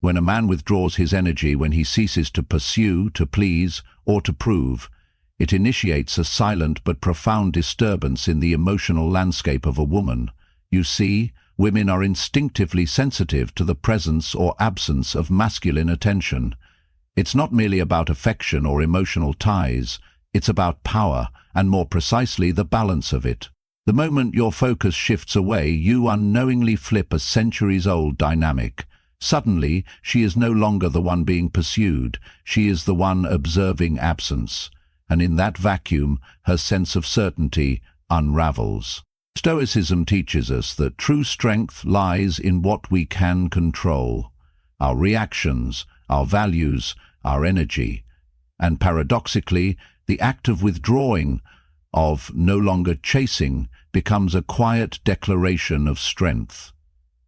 When a man withdraws his energy, when he ceases to pursue, to please, or to prove, it initiates a silent but profound disturbance in the emotional landscape of a woman. You see, women are instinctively sensitive to the presence or absence of masculine attention. It's not merely about affection or emotional ties, it's about power, and more precisely, the balance of it. The moment your focus shifts away, you unknowingly flip a centuries-old dynamic. Suddenly, she is no longer the one being pursued, she is the one observing absence. And in that vacuum, her sense of certainty unravels. Stoicism teaches us that true strength lies in what we can control: our reactions, our values, our energy. And paradoxically, the act of withdrawing, of no longer chasing, becomes a quiet declaration of strength.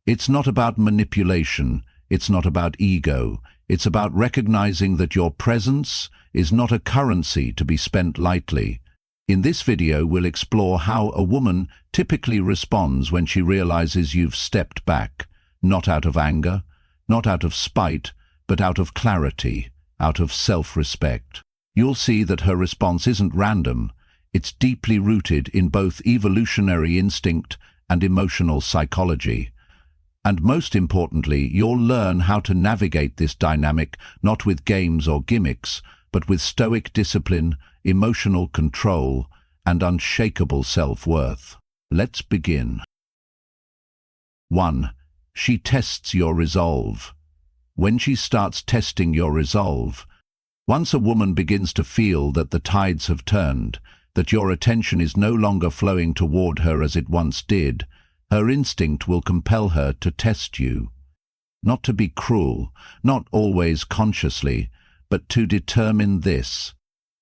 It's not about manipulation, it's not about ego, it's about recognizing that your presence is not a currency to be spent lightly. In this video, we'll explore how a woman typically responds when she realizes you've stepped back, not out of anger, not out of spite, but out of clarity, out of self-respect. You'll see that her response isn't random, it's deeply rooted in both evolutionary instinct and emotional psychology. And most importantly, you'll learn how to navigate this dynamic not with games or gimmicks, but with stoic discipline, emotional control, and unshakable self-worth. Let's begin. 1. She tests your resolve. When she starts testing your resolve, once a woman begins to feel that the tides have turned, that your attention is no longer flowing toward her as it once did, her instinct will compel her to test you. Not to be cruel, not always consciously, but to determine this: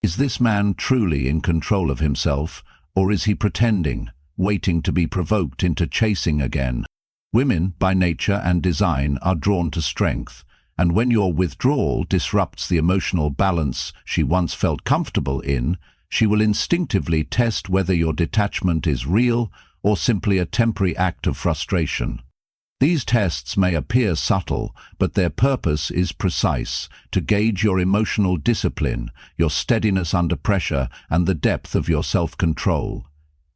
is this man truly in control of himself, or is he pretending, waiting to be provoked into chasing again? Women, by nature and design, are drawn to strength, and when your withdrawal disrupts the emotional balance she once felt comfortable in, she will instinctively test whether your detachment is real or simply a temporary act of frustration. These tests may appear subtle, but their purpose is precise: to gauge your emotional discipline, your steadiness under pressure, and the depth of your self-control.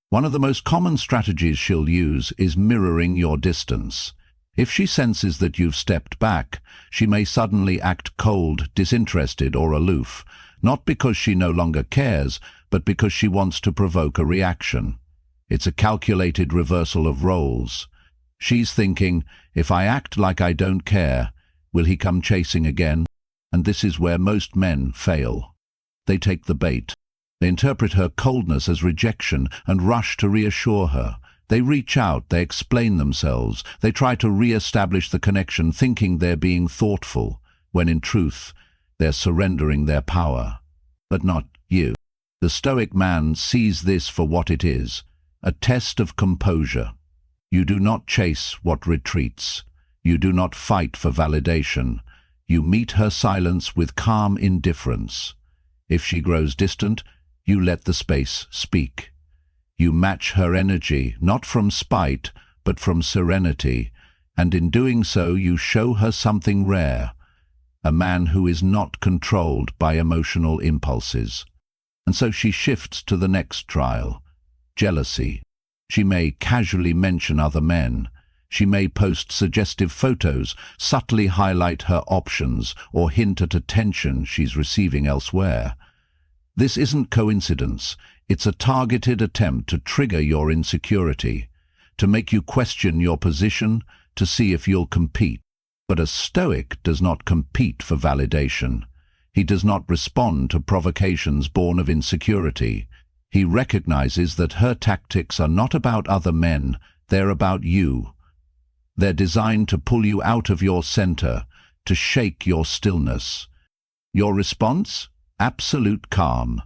One of the most common strategies she'll use is mirroring your distance. If she senses that you've stepped back, she may suddenly act cold, disinterested, or aloof, not because she no longer cares, but because she wants to provoke a reaction. It's a calculated reversal of roles. She's thinking, if I act like I don't care, will he come chasing again? And this is where most men fail. They take the bait. They interpret her coldness as rejection and rush to reassure her. They reach out, they explain themselves, they try to re-establish the connection, thinking they're being thoughtful, when in truth, they're surrendering their power. But not you. The Stoic man sees this for what it is: a test of composure. You do not chase what retreats. You do not fight for validation. You meet her silence with calm indifference. If she grows distant, you let the space speak. You match her energy, not from spite, but from serenity, and in doing so you show her something rare: a man who is not controlled by emotional impulses. And so she shifts to the next trial: jealousy. She may casually mention other men. She may post suggestive photos, subtly highlight her options, or hint at attention she's receiving elsewhere. This isn't coincidence. It's a targeted attempt to trigger your insecurity, to make you question your position, to see if you'll compete. But a Stoic does not compete for validation. He does not respond to provocations born of insecurity. He recognizes that her tactics are not about other men, they're about you. They're designed to pull you out of your center, to shake your stillness. Your response? Absolute calm.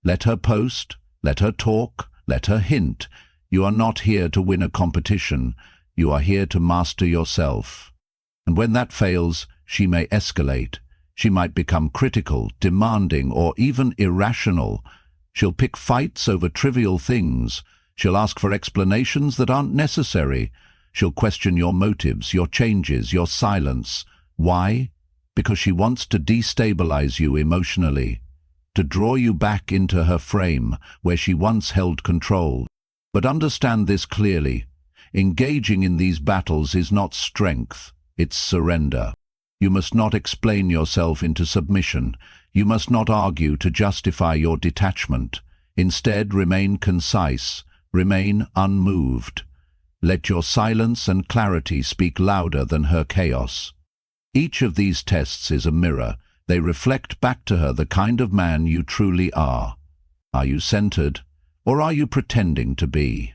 Let her post, let her talk, let her hint. You are not here to win a competition. You are here to master yourself. And when that fails, she may escalate. She might become critical, demanding, or even irrational. She'll pick fights over trivial things. She'll ask for explanations that aren't necessary. She'll question your motives, your changes, your silence. Why? Because she wants to destabilize you emotionally, to draw you back into her frame where she once held control. But understand this clearly. Engaging in these battles is not strength, it's surrender. You must not explain yourself into submission. You must not argue to justify your detachment. Instead, remain concise, remain unmoved. Let your silence and clarity speak louder than her chaos. Each of these tests is a mirror. They reflect back to her the kind of man you truly are. Are you centered, or are you pretending to be?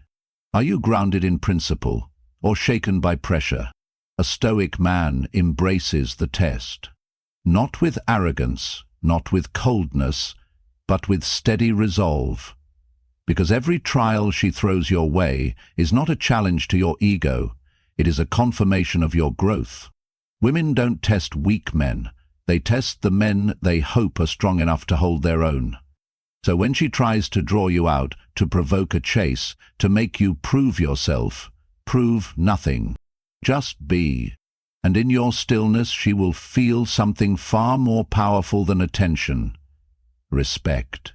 Are you grounded in principle, or shaken by pressure? A Stoic man embraces the test. Not with arrogance, not with coldness, but with steady resolve. Because every trial she throws your way is not a challenge to your ego, it is a confirmation of your growth. Women don't test weak men, they test the men they hope are strong enough to hold their own. So when she tries to draw you out, to provoke a chase, to make you prove yourself, prove nothing. Just be. And in your stillness she will feel something far more powerful than attention. Respect.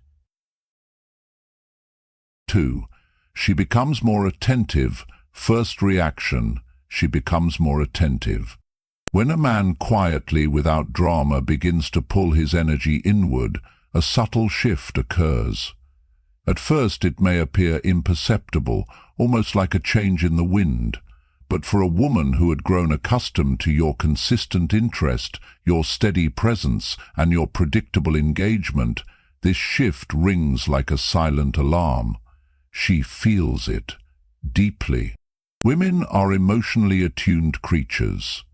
2. She becomes more attentive. First reaction, she becomes more attentive. When a man quietly, without drama, begins to pull his energy inward, a subtle shift occurs. At first it may appear imperceptible, almost like a change in the wind. But for a woman who had grown accustomed to your consistent interest, your steady presence, and your predictable engagement, this shift rings like a silent alarm. She feels it, deeply. Women are emotionally attuned creatures.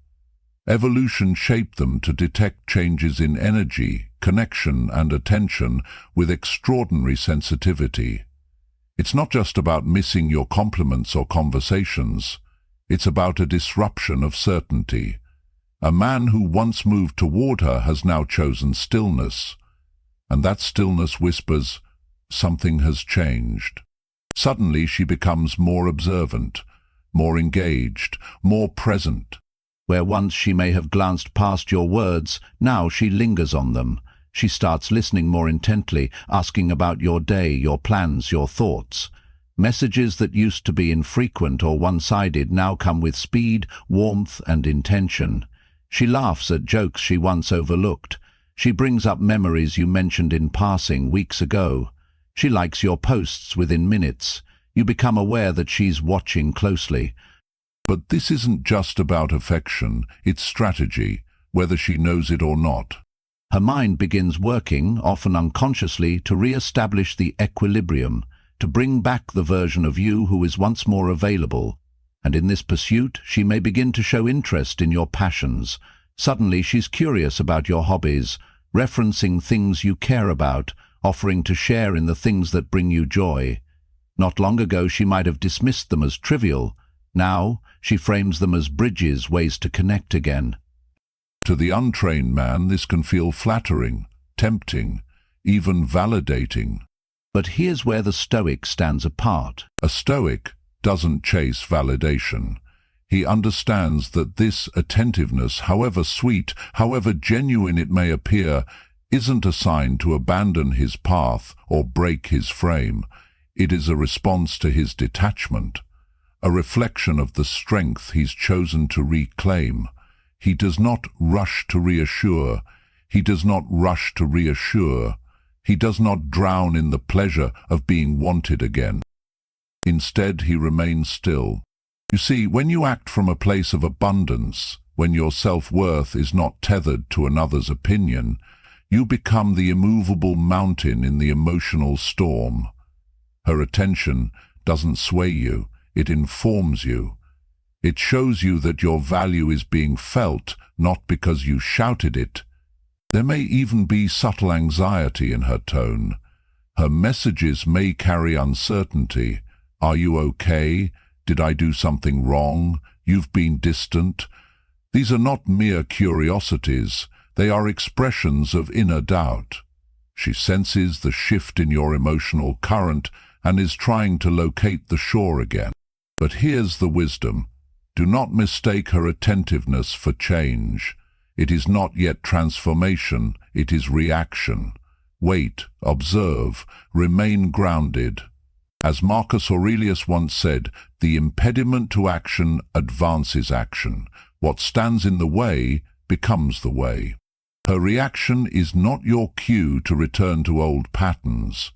Evolution shaped them to detect changes in energy, connection, and attention with extraordinary sensitivity. It's not just about missing your compliments or conversations. It's about a disruption of certainty. A man who once moved toward her has now chosen stillness, and that stillness whispers, something has changed. Suddenly she becomes more observant, more engaged, more present. Where once she may have glanced past your words, now she lingers on them. She starts listening more intently, asking about your day, your plans, your thoughts. Messages that used to be infrequent or one-sided now come with speed, warmth, and intention. She laughs at jokes she once overlooked. She brings up memories you mentioned in passing weeks ago. She likes your posts within minutes. You become aware that she's watching closely. But this isn't just about affection, it's strategy, whether she knows it or not. Her mind begins working, often unconsciously, to re-establish the equilibrium, to bring back the version of you who is once more available. And in this pursuit, she may begin to show interest in your passions. Suddenly she's curious about your hobbies, referencing things you care about, offering to share in the things that bring you joy. Not long ago she might have dismissed them as trivial. Now she frames them as bridges, ways to connect again. To the untrained man, this can feel flattering, tempting, even validating. But here's where the Stoic stands apart. A Stoic doesn't chase validation. He understands that this attentiveness, however sweet, however genuine it may appear, isn't a sign to abandon his path or break his frame. It is a response to his detachment, a reflection of the strength he's chosen to reclaim. He does not rush to reassure. He does not rush to reassure. He does not drown in the pleasure of being wanted again. Instead, he remains still. You see, when you act from a place of abundance, when your self-worth is not tethered to another's opinion, you become the immovable mountain in the emotional storm. Her attention doesn't sway you, it informs you. It shows you that your value is being felt, not because you shouted it. There may even be subtle anxiety in her tone. Her messages may carry uncertainty. Are you okay? Did I do something wrong? You've been distant. These are not mere curiosities. They are expressions of inner doubt. She senses the shift in your emotional current and is trying to locate the shore again. But here's the wisdom. Do not mistake her attentiveness for change. It is not yet transformation, it is reaction. Wait, observe, remain grounded. As Marcus Aurelius once said, the impediment to action advances action. What stands in the way becomes the way. Her reaction is not your cue to return to old patterns.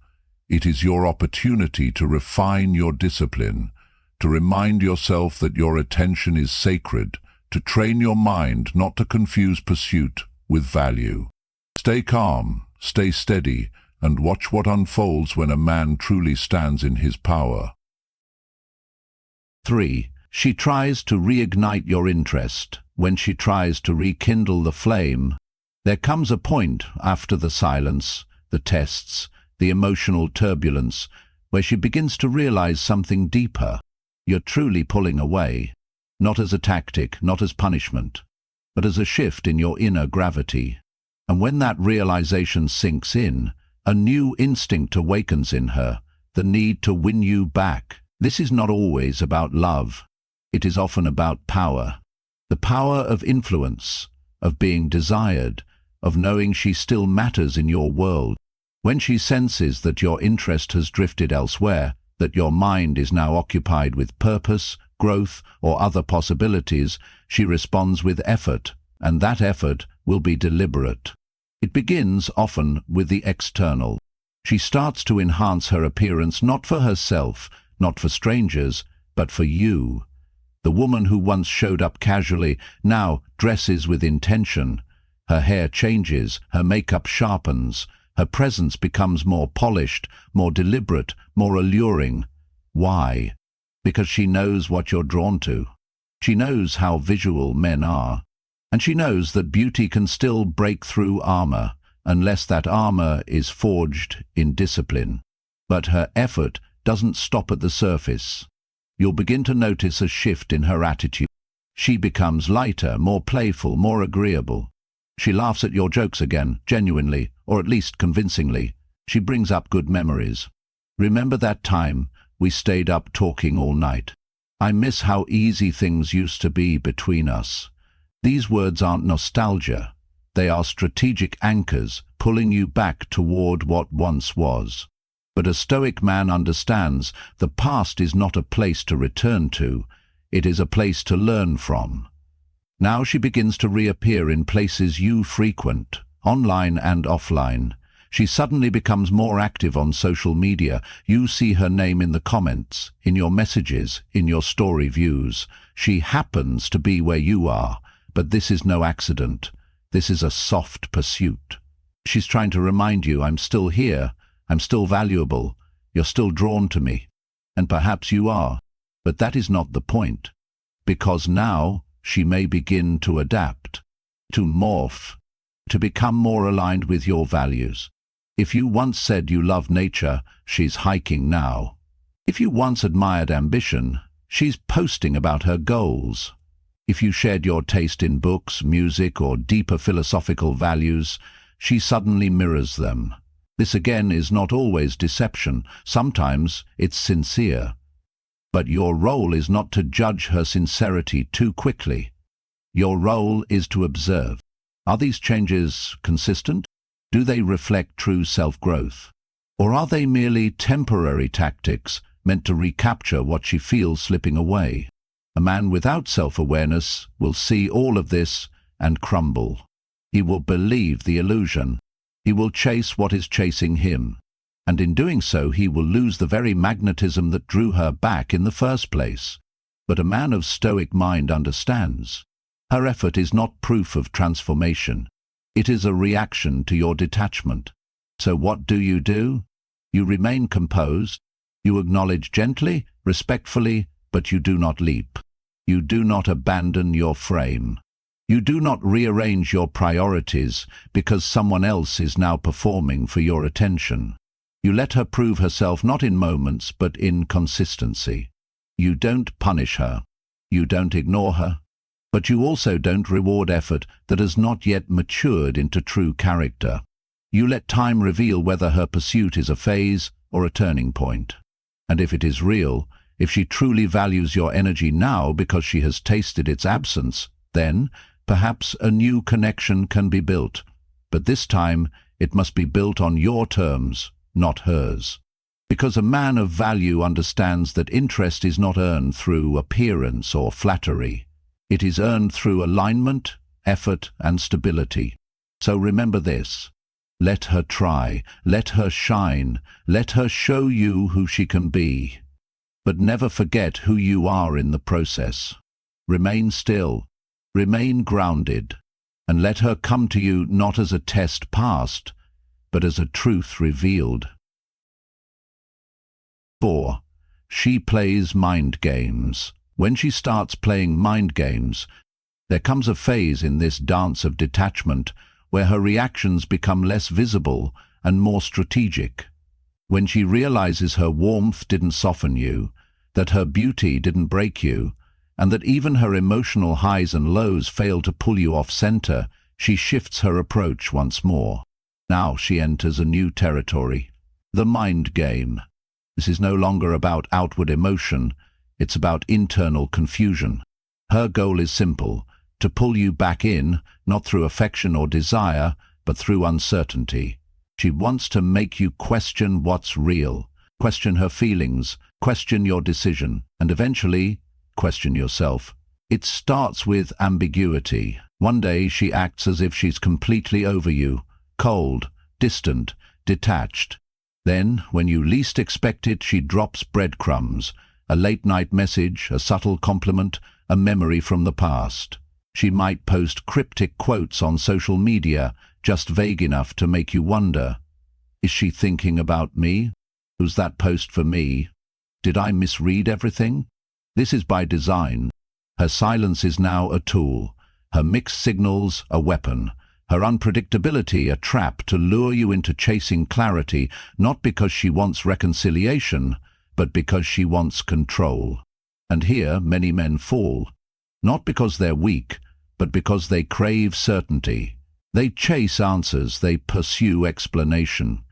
It is your opportunity to refine your discipline, to remind yourself that your attention is sacred, to train your mind not to confuse pursuit with value. Stay calm, stay steady, and watch what unfolds when a man truly stands in his power. 3. She tries to reignite your interest. When she tries to rekindle the flame, there comes a point after the silence, the tests, the emotional turbulence, where she begins to realize something deeper. You're truly pulling away, not as a tactic, not as punishment, but as a shift in your inner gravity. And when that realization sinks in, a new instinct awakens in her, the need to win you back. This is not always about love. It is often about power. The power of influence, of being desired, of knowing she still matters in your world. When she senses that your interest has drifted elsewhere, that your mind is now occupied with purpose, growth, or other possibilities, she responds with effort, and that effort will be deliberate. It begins often with the external. She starts to enhance her appearance not for herself, not for strangers, but for you. The woman who once showed up casually now dresses with intention. Her hair changes, her makeup sharpens, her presence becomes more polished, more deliberate, more alluring. Why? Because she knows what you're drawn to. She knows how visual men are. And she knows that beauty can still break through armor, unless that armor is forged in discipline. But her effort doesn't stop at the surface. You'll begin to notice a shift in her attitude. She becomes lighter, more playful, more agreeable. She laughs at your jokes again, genuinely, or at least convincingly. She brings up good memories. Remember that time we stayed up talking all night? I miss how easy things used to be between us. These words aren't nostalgia. They are strategic anchors, pulling you back toward what once was. But a Stoic man understands the past is not a place to return to, it is a place to learn from. Now she begins to reappear in places you frequent, online and offline. She suddenly becomes more active on social media. You see her name in the comments, in your messages, in your story views. She happens to be where you are, but this is no accident. This is a soft pursuit. She's trying to remind you, I'm still here. I'm still valuable, you're still drawn to me, and perhaps you are, but that is not the point, because now she may begin to adapt, to morph, to become more aligned with your values. If you once said you love nature, she's hiking now. If you once admired ambition, she's posting about her goals. If you shared your taste in books, music, or deeper philosophical values, she suddenly mirrors them. This again is not always deception, sometimes it's sincere. But your role is not to judge her sincerity too quickly. Your role is to observe. Are these changes consistent? Do they reflect true self-growth? Or are they merely temporary tactics meant to recapture what she feels slipping away? A man without self-awareness will see all of this and crumble. He will believe the illusion. He will chase what is chasing him, and in doing so he will lose the very magnetism that drew her back in the first place. But a man of Stoic mind understands. Her effort is not proof of transformation. It is a reaction to your detachment. So what do? You remain composed. You acknowledge gently, respectfully, but you do not leap. You do not abandon your frame. You do not rearrange your priorities because someone else is now performing for your attention. You let her prove herself not in moments but in consistency. You don't punish her. You don't ignore her. But you also don't reward effort that has not yet matured into true character. You let time reveal whether her pursuit is a phase or a turning point. And if it is real, if she truly values your energy now because she has tasted its absence, then Perhaps a new connection can be built, but this time it must be built on your terms, not hers. Because a man of value understands that interest is not earned through appearance or flattery. It is earned through alignment, effort, and stability. So remember this. Let her try, let her shine, let her show you who she can be. But never forget who you are in the process. Remain still, remain grounded, and let her come to you not as a test passed, but as a truth revealed. 4. She plays mind games. When she starts playing mind games, there comes a phase in this dance of detachment where her reactions become less visible and more strategic. When she realizes her warmth didn't soften you, that her beauty didn't break you, and that even her emotional highs and lows fail to pull you off center, she shifts her approach once more. Now she enters a new territory, the mind game. This is no longer about outward emotion, it's about internal confusion. Her goal is simple, to pull you back in, not through affection or desire, but through uncertainty. She wants to make you question what's real, question her feelings, question your decision, and eventually, question yourself. It starts with ambiguity. One day she acts as if she's completely over you, cold, distant, detached. Then, when you least expect it, she drops breadcrumbs, a late-night message, a subtle compliment, a memory from the past. She might post cryptic quotes on social media, just vague enough to make you wonder, is she thinking about me? Was that post for me? Did I misread everything? This is by design. Her silence is now a tool, her mixed signals a weapon, her unpredictability a trap to lure you into chasing clarity, not because she wants reconciliation, but because she wants control. And here many men fall. Not because they're weak, but because they crave certainty. They chase answers, they pursue explanation.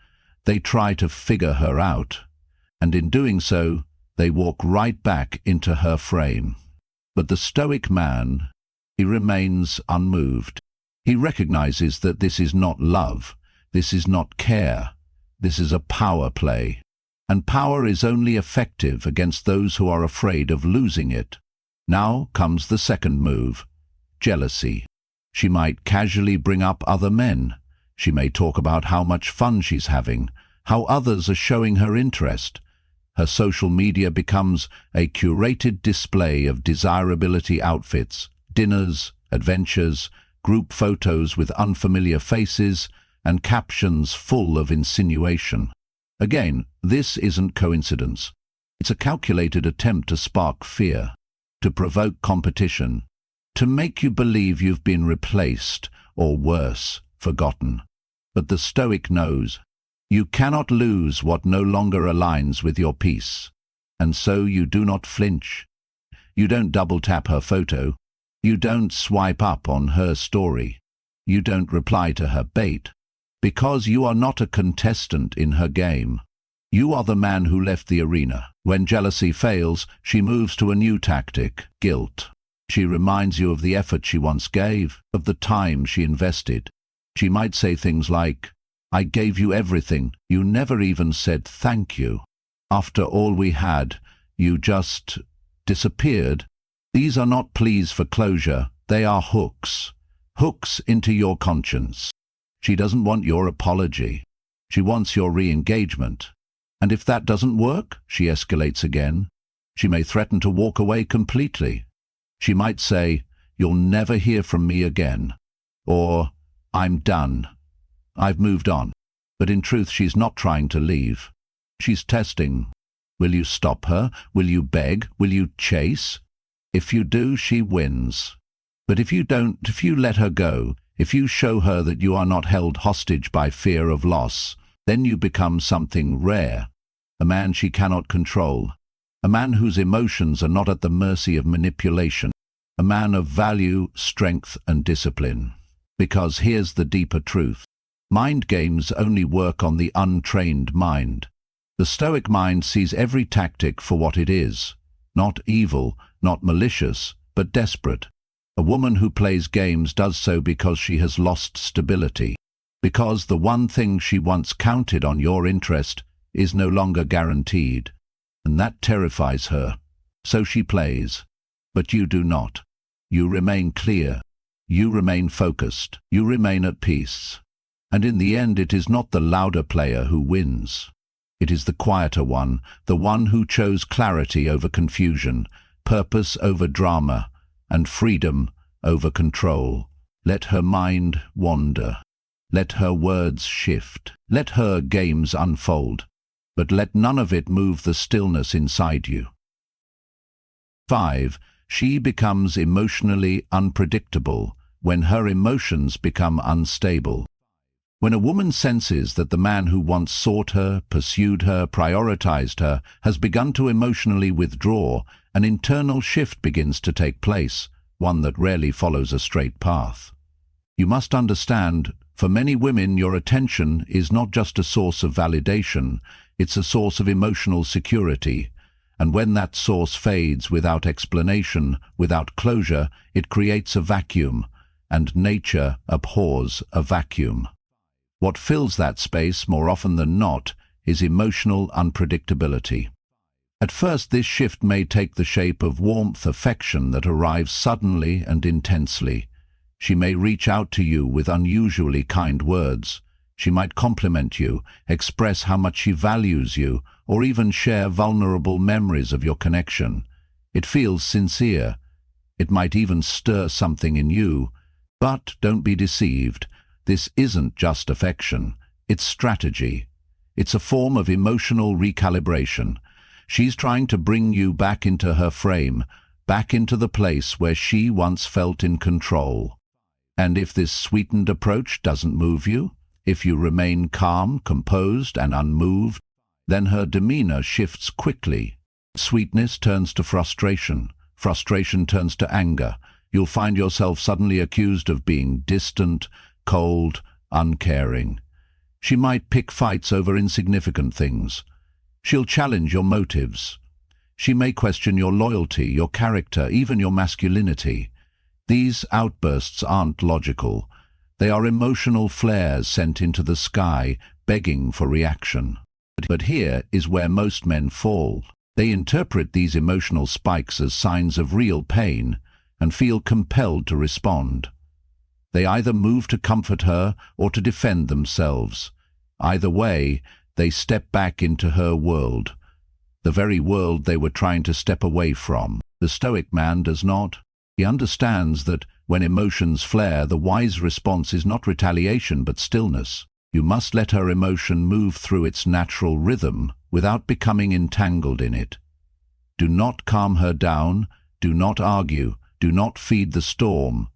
They try to figure her out. And in doing so, they walk right back into her frame. But the Stoic man, he remains unmoved. He recognizes that this is not love, this is not care, this is a power play. And power is only effective against those who are afraid of losing it. Now comes the second move, jealousy. She might casually bring up other men. She may talk about how much fun she's having, how others are showing her interest. Her social media becomes a curated display of desirability outfits, dinners, adventures, group photos with unfamiliar faces, and captions full of insinuation. Again, this isn't coincidence. It's a calculated attempt to spark fear, to provoke competition, to make you believe you've been replaced, or worse, forgotten. But the Stoic knows, you cannot lose what no longer aligns with your peace. And so you do not flinch. You don't double-tap her photo. You don't swipe up on her story. You don't reply to her bait. Because you are not a contestant in her game. You are the man who left the arena. When jealousy fails, she moves to a new tactic, guilt. She reminds you of the effort she once gave, of the time she invested. She might say things like, I gave you everything, you never even said thank you. After all we had, you just disappeared. These are not pleas for closure, they are hooks. Hooks into your conscience. She doesn't want your apology. She wants your re-engagement. And if that doesn't work, she escalates again. She may threaten to walk away completely. She might say, you'll never hear from me again. Or, I'm done. I've moved on. But in truth, she's not trying to leave. She's testing. Will you stop her? Will you beg? Will you chase? If you do, she wins. But if you don't, if you let her go, if you show her that you are not held hostage by fear of loss, then you become something rare, a man she cannot control, a man whose emotions are not at the mercy of manipulation, a man of value, strength, and discipline. Because here's the deeper truth. Mind games only work on the untrained mind. The Stoic mind sees every tactic for what it is, not evil, not malicious, but desperate. A woman who plays games does so because she has lost stability, because the one thing she once counted on, your interest, is no longer guaranteed, and that terrifies her. So she plays. But you do not. You remain clear. You remain focused. You remain at peace. And in the end, it is not the louder player who wins. It is the quieter one, the one who chose clarity over confusion, purpose over drama, and freedom over control. Let her mind wander. Let her words shift. Let her games unfold. But let none of it move the stillness inside you. 5. She becomes emotionally unpredictable when her emotions become unstable. When a woman senses that the man who once sought her, pursued her, prioritized her, has begun to emotionally withdraw, an internal shift begins to take place, one that rarely follows a straight path. You must understand, for many women, your attention is not just a source of validation, it's a source of emotional security. And when that source fades without explanation, without closure, it creates a vacuum, and nature abhors a vacuum. What fills that space, more often than not, is emotional unpredictability. At first, this shift may take the shape of warmth, affection that arrives suddenly and intensely. She may reach out to you with unusually kind words. She might compliment you, express how much she values you, or even share vulnerable memories of your connection. It feels sincere. It might even stir something in you. But don't be deceived. This isn't just affection. It's strategy. It's a form of emotional recalibration. She's trying to bring you back into her frame, back into the place where she once felt in control. And if this sweetened approach doesn't move you, if you remain calm, composed, and unmoved, then her demeanor shifts quickly. Sweetness turns to frustration. Frustration turns to anger. You'll find yourself suddenly accused of being distant, cold, uncaring. She might pick fights over insignificant things. She'll challenge your motives. She may question your loyalty, your character, even your masculinity. These outbursts aren't logical. They are emotional flares sent into the sky, begging for reaction. But here is where most men fall. They interpret these emotional spikes as signs of real pain and feel compelled to respond. They either move to comfort her or to defend themselves. Either way, they step back into her world, the very world they were trying to step away from. The Stoic man does not. He understands that when emotions flare, the wise response is not retaliation but stillness. You must let her emotion move through its natural rhythm without becoming entangled in it. Do not calm her down, do not argue, do not feed the storm.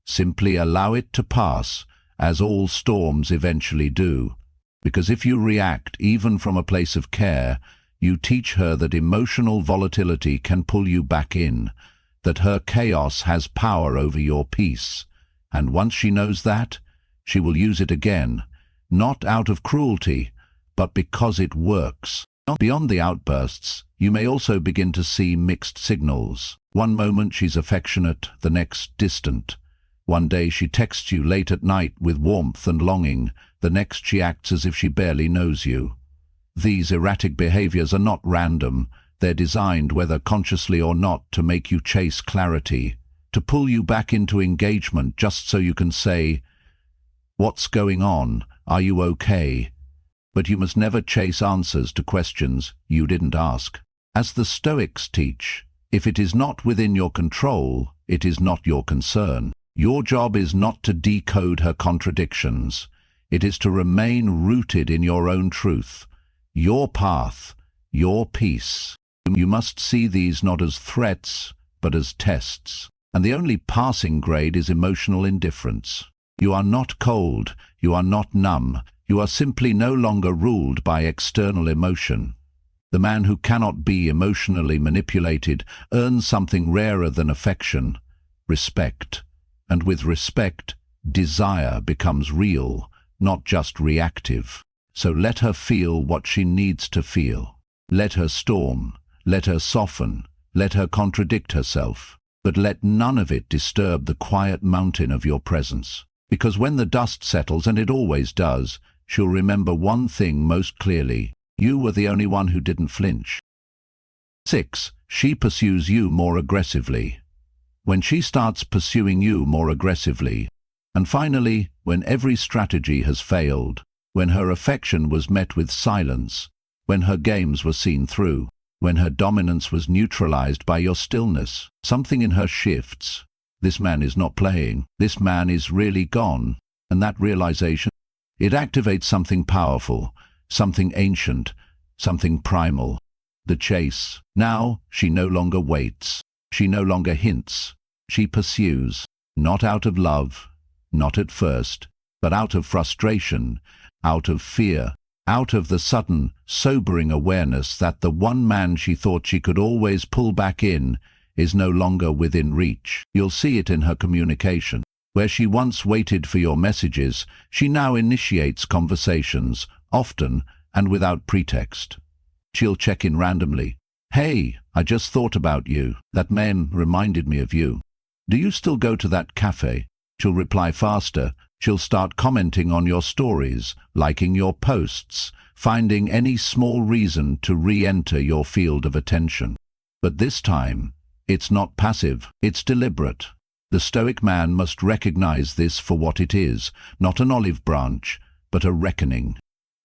Simply allow it to pass, as all storms eventually do. Because if you react, even from a place of care, you teach her that emotional volatility can pull you back in, that her chaos has power over your peace. And once she knows that, she will use it again, not out of cruelty, but because it works. Beyond the outbursts, you may also begin to see mixed signals. One moment she's affectionate, the next distant. One day she texts you late at night with warmth and longing, the next she acts as if she barely knows you. These erratic behaviors are not random. They're designed, whether consciously or not, to make you chase clarity, to pull you back into engagement just so you can say, "What's going on? Are you okay?" But you must never chase answers to questions you didn't ask. As the Stoics teach, if it is not within your control, it is not your concern. Your job is not to decode her contradictions. It is to remain rooted in your own truth, your path, your peace. You must see these not as threats, but as tests. And the only passing grade is emotional indifference. You are not cold, you are not numb, you are simply no longer ruled by external emotion. The man who cannot be emotionally manipulated earns something rarer than affection, respect. And with respect, desire becomes real, not just reactive. So let her feel what she needs to feel. Let her storm, let her soften, let her contradict herself. but let none of it disturb the quiet mountain of your presence. Because when the dust settles, and it always does, she'll remember one thing most clearly: you were the only one who didn't flinch. 6. She pursues you more aggressively. When she starts pursuing you more aggressively, and finally, when every strategy has failed, when her affection was met with silence, when her games were seen through, when her dominance was neutralized by your stillness, something in her shifts. This man is not playing. This man is really gone. And that realization, it activates something powerful, something ancient, something primal. The chase. Now she no longer waits. She no longer hints. She pursues, not out of love, not at first, but out of frustration, out of fear, out of the sudden, sobering awareness that the one man she thought she could always pull back in is no longer within reach. You'll see it in her communication. Where she once waited for your messages, she now initiates conversations, often and without pretext. She'll check in randomly. "Hey, I just thought about you. That man reminded me of you. Do you still go to that cafe?" She'll reply faster. She'll start commenting on your stories, liking your posts, finding any small reason to re-enter your field of attention. But this time, it's not passive, it's deliberate. The Stoic man must recognize this for what it is, not an olive branch, but a reckoning,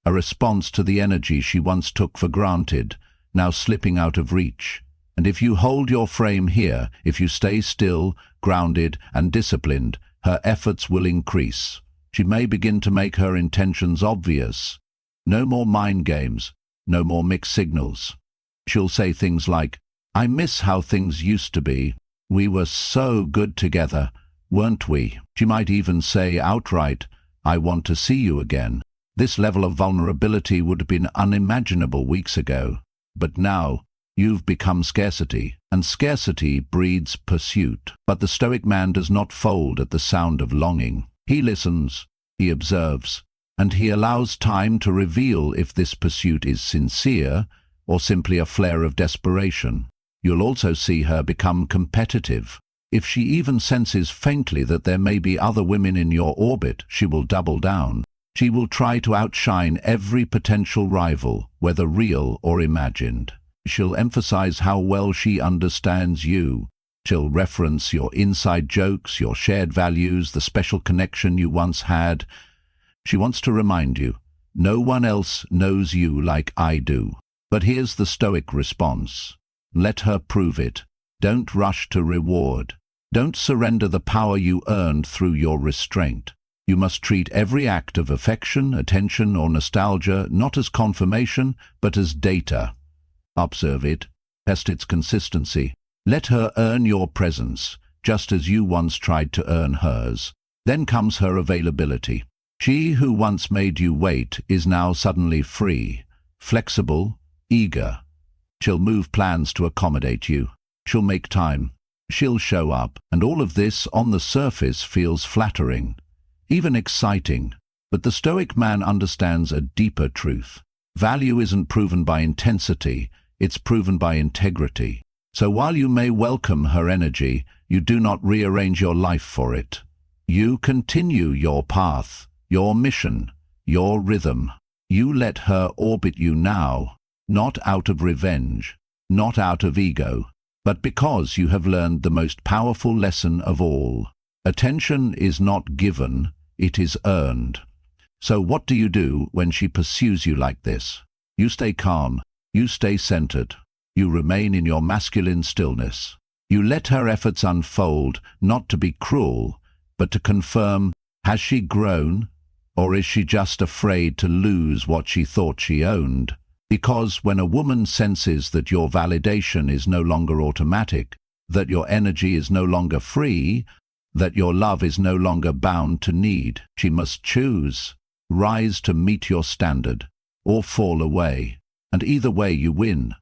a response to the energy she once took for granted, now slipping out of reach. And if you hold your frame here, if you stay still, grounded, and disciplined, her efforts will increase. She may begin to make her intentions obvious. No more mind games, no more mixed signals. She'll say things like, "I miss how things used to be. We were so good together, weren't we?" She might even say outright, "I want to see you again." This level of vulnerability would have been unimaginable weeks ago. But now, you've become scarcity, and scarcity breeds pursuit. But the Stoic man does not fold at the sound of longing. He listens, he observes, and he allows time to reveal if this pursuit is sincere or simply a flare of desperation. You'll also see her become competitive. If she even senses faintly that there may be other women in your orbit, she will double down. She will try to outshine every potential rival, whether real or imagined. She'll emphasize how well she understands you. She'll reference your inside jokes, your shared values, the special connection you once had. She wants to remind you, no one else knows you like I do. But here's the Stoic response. Let her prove it. Don't rush to reward. Don't surrender the power you earned through your restraint. You must treat every act of affection, attention, or nostalgia not as confirmation, but as data. Observe it, test its consistency. Let her earn your presence, just as you once tried to earn hers. Then comes her availability. She who once made you wait is now suddenly free, flexible, eager. She'll move plans to accommodate you. She'll make time. She'll show up. And all of this on the surface feels flattering, even exciting. But the Stoic man understands a deeper truth. Value isn't proven by intensity, it's proven by integrity. So while you may welcome her energy, you do not rearrange your life for it. You continue your path, your mission, your rhythm. You let her orbit you now, not out of revenge, not out of ego, but because you have learned the most powerful lesson of all. Attention is not given, it is earned. So what do you do when she pursues you like this? You stay calm, you stay centered, you remain in your masculine stillness. You let her efforts unfold, not to be cruel, but to confirm, has she grown, or is she just afraid to lose what she thought she owned? Because when a woman senses that your validation is no longer automatic, that your energy is no longer free, that your love is no longer bound to need, she must choose, rise to meet your standard, or fall away, and either way you win.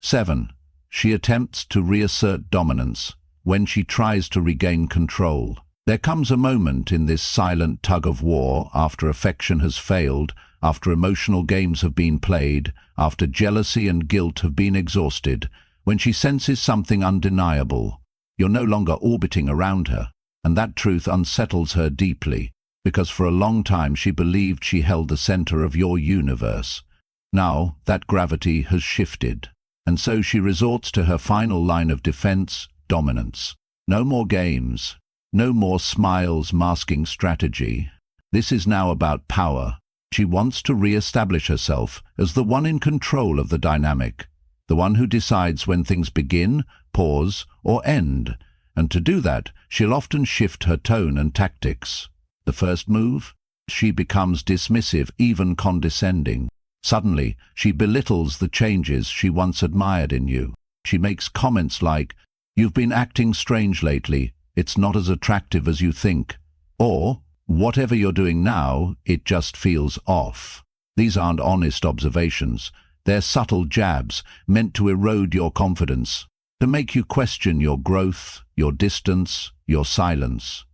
7. She attempts to reassert dominance when she tries to regain control. There comes a moment in this silent tug-of-war after affection has failed, after emotional games have been played, after jealousy and guilt have been exhausted, when she senses something undeniable. You're no longer orbiting around her, and that truth unsettles her deeply, because for a long time she believed she held the center of your universe. Now that gravity has shifted, and so she resorts to her final line of defense, dominance. No more games, no more smiles masking strategy. This is now about power. She wants to re-establish herself as the one in control of the dynamic, the one who decides when things begin, pause, or end. And to do that, she'll often shift her tone and tactics. The first move? She becomes dismissive, even condescending. Suddenly, she belittles the changes she once admired in you. She makes comments like, "You've been acting strange lately. It's not as attractive as you think." Or, "Whatever you're doing now, it just feels off." These aren't honest observations. They're subtle jabs meant to erode your confidence, to make you question your growth, your distance, your silence.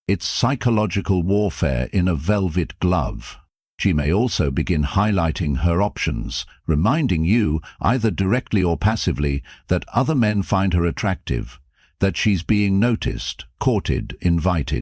It's psychological warfare in a velvet glove. She may also begin highlighting her options, reminding you, either directly or passively, that other men find her attractive, that she's being noticed, courted, invited.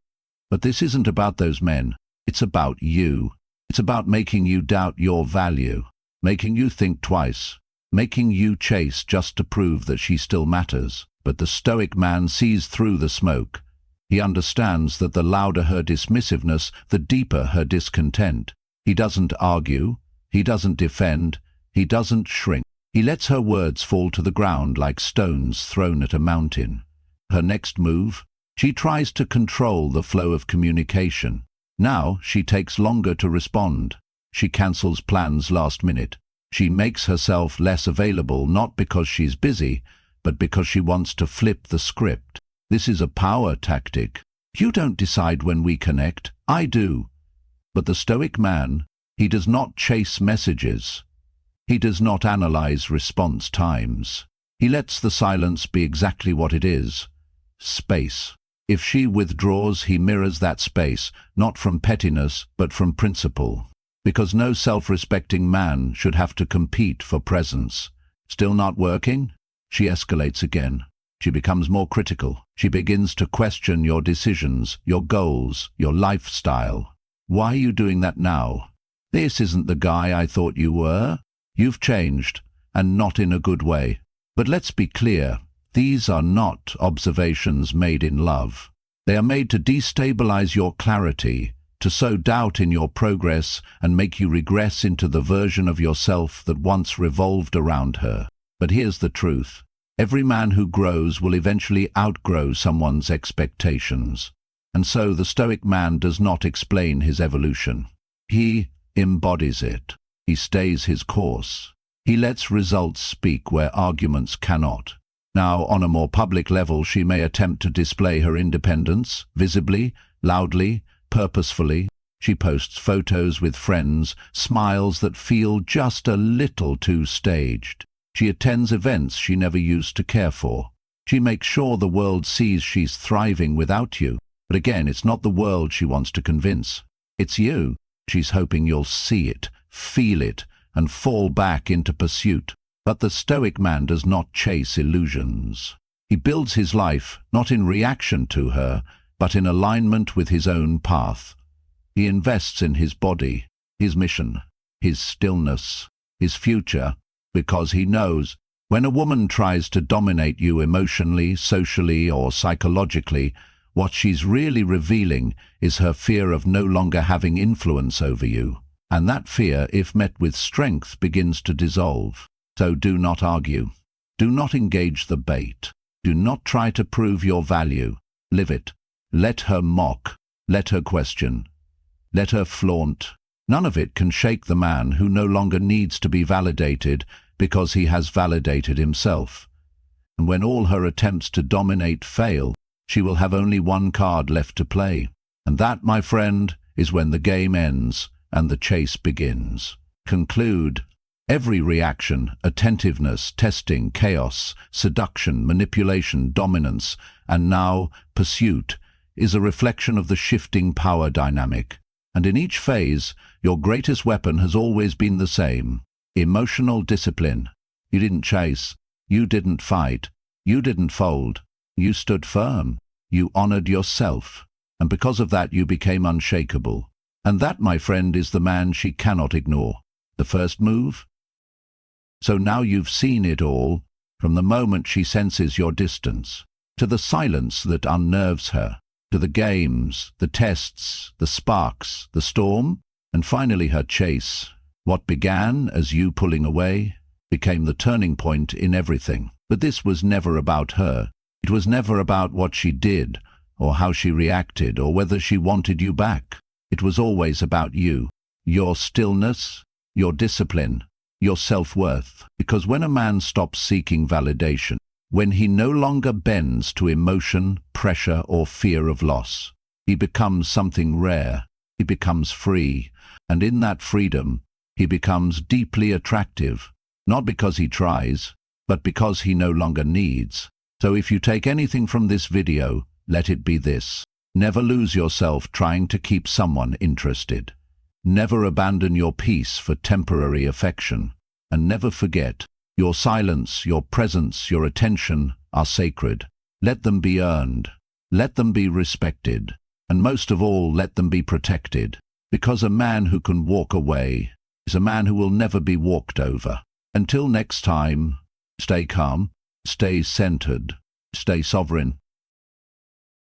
But this isn't about those men. It's about you. It's about making you doubt your value, making you think twice, making you chase just to prove that she still matters. But the Stoic man sees through the smoke. He understands that the louder her dismissiveness, the deeper her discontent. He doesn't argue, he doesn't defend, he doesn't shrink. He lets her words fall to the ground like stones thrown at a mountain. Her next move? She tries to control the flow of communication. Now she takes longer to respond. She cancels plans last minute. She makes herself less available, not because she's busy, but because she wants to flip the script. This is a power tactic. You don't decide when we connect, I do. But the Stoic man, he does not chase messages. He does not analyze response times. He lets the silence be exactly what it is: space. If she withdraws, he mirrors that space, not from pettiness, but from principle. Because no self-respecting man should have to compete for presence. Still not working? She escalates again. She becomes more critical. She begins to question your decisions, your goals, your lifestyle. Why are you doing that now? This isn't the guy I thought you were. You've changed, and not in a good way. But let's be clear, these are not observations made in love. They are made to destabilize your clarity, to sow doubt in your progress and make you regress into the version of yourself that once revolved around her. But here's the truth. Every man who grows will eventually outgrow someone's expectations. And so the Stoic man does not explain his evolution. He embodies it. He stays his course. He lets results speak where arguments cannot. Now, on a more public level, she may attempt to display her independence, visibly, loudly, purposefully. She posts photos with friends, smiles that feel just a little too staged. She attends events she never used to care for. She makes sure the world sees she's thriving without you. But again, it's not the world she wants to convince. It's you. She's hoping you'll see it, feel it, and fall back into pursuit. But the Stoic man does not chase illusions. He builds his life not in reaction to her, but in alignment with his own path. He invests in his body, his mission, his stillness, his future, because he knows when a woman tries to dominate you emotionally, socially, or psychologically, what she's really revealing is her fear of no longer having influence over you. And that fear, if met with strength, begins to dissolve. So do not argue. Do not engage the bait. Do not try to prove your value. Live it. Let her mock. Let her question. Let her flaunt. None of it can shake the man who no longer needs to be validated because he has validated himself. And when all her attempts to dominate fail, she will have only one card left to play. And that, my friend, is when the game ends and the chase begins. Conclude. Every reaction, attentiveness, testing, chaos, seduction, manipulation, dominance, and now pursuit, is a reflection of the shifting power dynamic. And in each phase, your greatest weapon has always been the same: emotional discipline. You didn't chase, You didn't fight. You didn't fold. You stood firm. You honored yourself. And because of that you became unshakable. And that, my friend, is the man she cannot ignore. The first move? So now you've seen it all, from the moment she senses your distance, to the silence that unnerves her, to the games, the tests, the sparks, the storm, and finally her chase. What began as you pulling away became the turning point in everything. But this was never about her. It was never about what she did, or how she reacted, or whether she wanted you back. It was always about you, your stillness, your discipline, your self-worth. Because when a man stops seeking validation, when he no longer bends to emotion, pressure, or fear of loss, he becomes something rare. He becomes free, and in that freedom, he becomes deeply attractive, not because he tries, but because he no longer needs. So if you take anything from this video, let it be this. Never lose yourself trying to keep someone interested. Never abandon your peace for temporary affection. And never forget, your silence, your presence, your attention are sacred. Let them be earned. Let them be respected. And most of all, let them be protected. Because a man who can walk away is a man who will never be walked over. Until next time, stay calm, stay centered, stay sovereign,